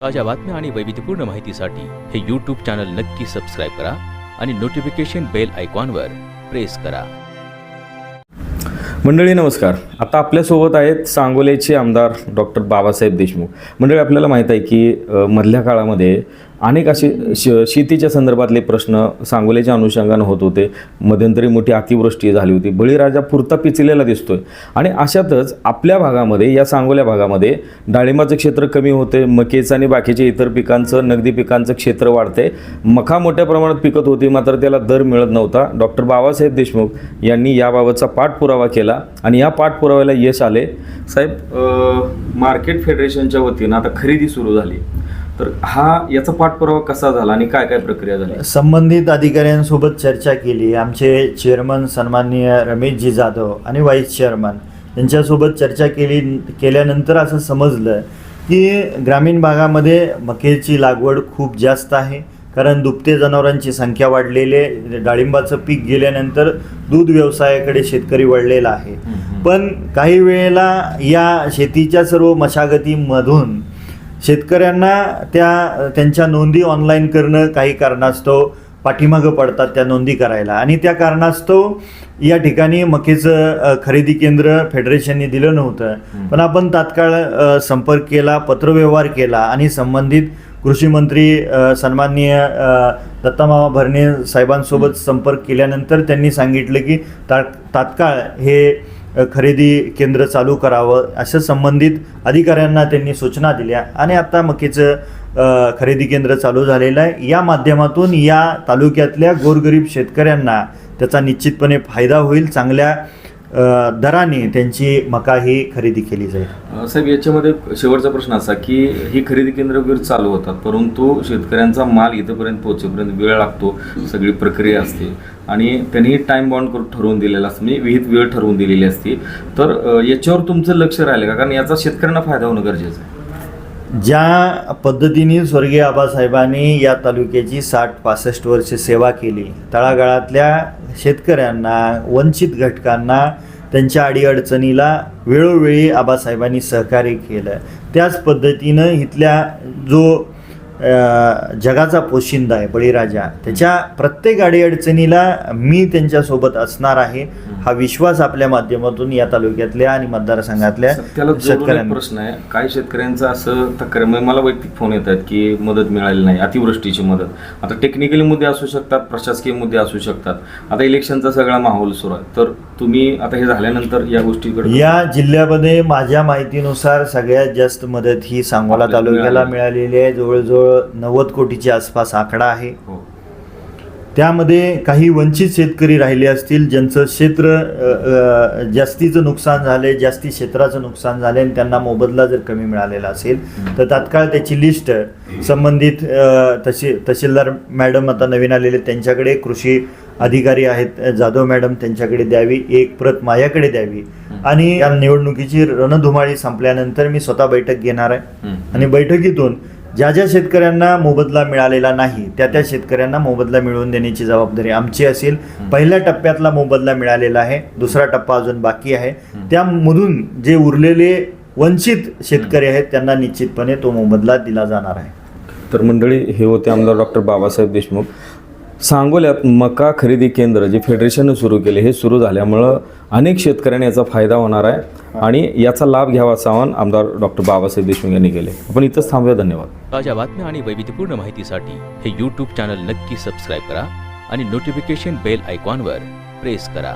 ताज्या बातम्या आणि वैविध्यपूर्ण माहितीसाठी हे यूट्यूब चॅनल नक्की सबस्क्राईब करा आणि नोटिफिकेशन बेल आयकॉनवर प्रेस करा. मंडळी नमस्कार. आता आपल्यासोबत आहेत सांगोल्याचे आमदार डॉक्टर बाबासाहेब देशमुख. मंडळी आपल्याला माहीत आहे की मधल्या काळामध्ये अनेक असे शेतीच्या संदर्भातले प्रश्न सांगोल्याच्या अनुषंगानं होत होते. मध्यंतरी मोठी अतिवृष्टी झाली होती. बळीराजा पुरता पिचलेला दिसतोय आणि अशातच आपल्या भागामध्ये या सांगोल्या भागामध्ये डाळिंबाचं क्षेत्र कमी होते. मकेचं आणि बाकीच्या इतर पिकांचं नगदी पिकांचं क्षेत्र वाढते. मका मोठ्या प्रमाणात पिकत होती मात्र त्याला दर मिळत नव्हता. डॉक्टर बाबासाहेब देशमुख यांनी याबाबतचा पाठपुरावा केला आणि या पाठपुराव्याला यश आले. साहेब, मार्केट फेडरेशनच्या वतीनं आता खरेदी सुरू झाली, तर याचा पाठपुरावा कसा झाला आणि काय काय प्रक्रिया झाली? संबंधित अधिकाऱ्यांसोबत चर्चा केली. आमचे चेअरमन सन्माननीय रमेशजी जाधव आणि व्हाईस चेअरमन यांच्यासोबत चर्चा केल्यानंतर असं समजलं की ग्रामीण भागामध्ये मकेची लागवड खूप जास्त आहे, कारण दुभते जनावरांची संख्या वाढलेली आहे. डाळिंबाचं पीक गेल्यानंतर दूध व्यवसायाकडे शेतकरी वळलेला आहे. पण काही वेळेला या शेतीच्या सर्व मशागतीमधून शेतकऱ्यांना त्यांच्या नोंदी ऑनलाईन करणं काही कारणास्तव पाठीमागं पडतात त्या नोंदी करायला, आणि त्या कारणास्तव या ठिकाणी मकेचं खरेदी केंद्र फेडरेशनने दिलं नव्हतं. पण आपण तात्काळ संपर्क केला, पत्रव्यवहार केला आणि संबंधित कृषी मंत्री सन्माननीय दत्तामामा भरणे साहेबांसोबत संपर्क केल्यानंतर त्यांनी सांगितलं की तात्काळ हे खरेदी केंद्र चालू करावं, असं संबंधित अधिकाऱ्यांना त्यांनी सूचना दिल्या आणि आता मकेचं खरेदी केंद्र चालू झालेलं आहे. या माध्यमातून या तालुक्यातल्या गोरगरीब शेतकऱ्यांना त्याचा निश्चितपणे फायदा होईल. चांगल्या दराने त्यांची मका ही खरेदी केली जाईल. साहेब, याच्यामध्ये शेवटचा प्रश्न असा की ही खरेदी केंद्र वगैरे चालू होतात, परंतु शेतकऱ्यांचा माल इथंपर्यंत पोहोचेपर्यंत वेळ लागतो, सगळी प्रक्रिया असते आणि त्यांनी टाईम बाउंड करून ठरवून दिलेला असतं, म्हणजे विहित वेळ ठरवून दिलेली असते. तर याच्यावर तुमचं लक्ष राहिलं का? कारण याचा शेतकऱ्यांना फायदा होणं गरजेचं आहे. ज्या पद्धतीने स्वर्गीय आबासाहेबांनी या तालुक्याची 60-65 वर्षे सेवा केली, तळागाळातल्या शेतकऱ्यांना, वंचित घटकांना, त्यांच्या अडीअडचणीला वेळोवेळी आबासाहेबांनी सहकार्य केलं, त्याच पद्धतीनं इथल्या जो जगाचा पोशिंदा आहे बळीराजा, त्याच्या प्रत्येक अडीअडचणीला मी त्यांच्यासोबत असणार आहे, हा विश्वास आपल्या माध्यमातून या तालुक्यातल्या आणि मतदारसंघातल्या शेतकऱ्यांना. प्रश्न आहे, काही शेतकऱ्यांचं असं तक्रार, मला वैयक्तिक फोन येत आहेत की मदत मिळाली नाही, अतिवृष्टीची मदत. आता टेक्निकली मुद्दे असू शकतात, प्रशासकीय मुद्दे असू शकतात. आता इलेक्शनचा सगळा माहोल सुरू आहे, तर तुम्ही आता हे झाल्यानंतर या गोष्टीकडे, या जिल्ह्यामध्ये माझ्या माहितीनुसार सगळ्यात जास्त मदत ही सांगोला तालुक्याला मिळालेली आहे. जवळजवळ 90 कोटीच्या आसपास आकडा आहे. त्यामध्ये काही वंचित शेतकरी राहिले असतील, ज्यांचं क्षेत्र जास्तीचं नुकसान झाले, जास्ती क्षेत्राचं नुकसान झाले आणि त्यांना मोबदला जर कमी मिळालेला असेल तर तात्काळ त्याची लिस्ट संबंधित तहसीलदार मॅडम आता नवीन आलेले त्यांच्याकडे, कृषी अधिकारी आहेत जाधव मॅडम त्यांच्याकडे द्यावी, एक प्रत माझ्याकडे द्यावी आणि या निवडणुकीची रणधुमाळी संपल्यानंतर मी स्वतः बैठक घेणार आहे आणि बैठकीतून ज्या शेतकऱ्यांना मोबदला मिळालेला नाही त्या शेतकऱ्यांना मोबदला मिळवून देण्याची जबाबदारी आमची असेल. पहिल्या टप्प्यातला मोबदला मिळालेला आहे, दुसरा टप्पा अजून बाकी आहे. त्यामधून जे उरलेले वंचित शेतकरी आहेत त्यांना निश्चितपणे तो मोबदला दिला जाणार आहे. तर मंडळी, हे होते आमदार डॉक्टर बाबासाहेब देशमुख. सांगोल्यात मका खरेदी केंद्र जे फेडरेशनने सुरू केले, हे सुरू झाल्यामुळं अनेक शेतकऱ्यांना याचा फायदा होणार आहे आणि याचा लाभ घ्यावा असं आवाहन आमदार डॉक्टर बाबासाहेब देशमुख यांनी केले. आपण इथंच थांबूया. धन्यवाद. ताज्या बातम्या आणि वैविध्यपूर्ण माहितीसाठी हे यूट्यूब चॅनल नक्की सबस्क्राईब करा आणि नोटिफिकेशन बेल आयकॉनवर प्रेस करा.